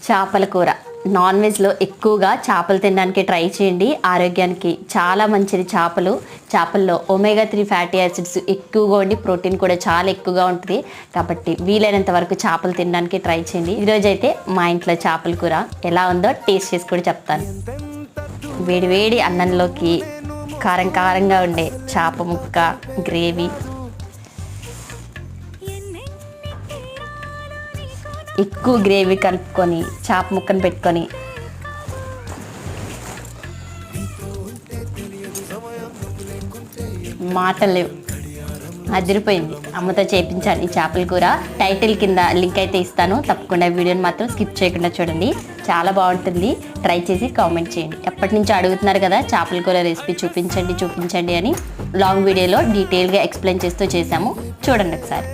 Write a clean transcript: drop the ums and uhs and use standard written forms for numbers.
చేపల కూర నాన్ వెజ్లో ఎక్కువగా చేపలు తినడానికి ట్రై చేయండి. ఆరోగ్యానికి చాలా మంచిది చేపల్లో ఒమేగా 3 ఫ్యాటీ యాసిడ్స్ ఎక్కువగా ఉండి ప్రోటీన్ కూడా చాలా ఎక్కువగా ఉంటుంది. కాబట్టి వీలైనంత వరకు చేపలు తినడానికి ట్రై చేయండి. ఈరోజు అయితే మా ఇంట్లో చేపల కూర ఎలా ఉందో టేస్ట్ చేసి కూడా చెప్తాను. వేడి వేడి అన్నంలోకి కారం కారంగా ఉండే చేప ముక్క గ్రేవీ, ఎక్కువ గ్రేవీ కలుపుకొని చేప ముక్కను పెట్టుకొని మాటలు లేవు, అదిరిపోయింది. అమ్మతో చేయించాను ఈ చేపల కూర. టైటిల్ కింద లింక్ అయితే ఇస్తాను, తప్పకుండా వీడియోని మాత్రం స్కిప్ చేయకుండా చూడండి. చాలా బాగుంటుంది, ట్రై చేసి కామెంట్ చేయండి. ఎప్పటి నుంచో అడుగుతున్నారు కదా చేపల కూర రెసిపీ చూపించండి అని. లాంగ్ వీడియోలో డీటెయిల్గా ఎక్స్ప్లెయిన్ చేస్తూ చేశాము, చూడండి ఒకసారి.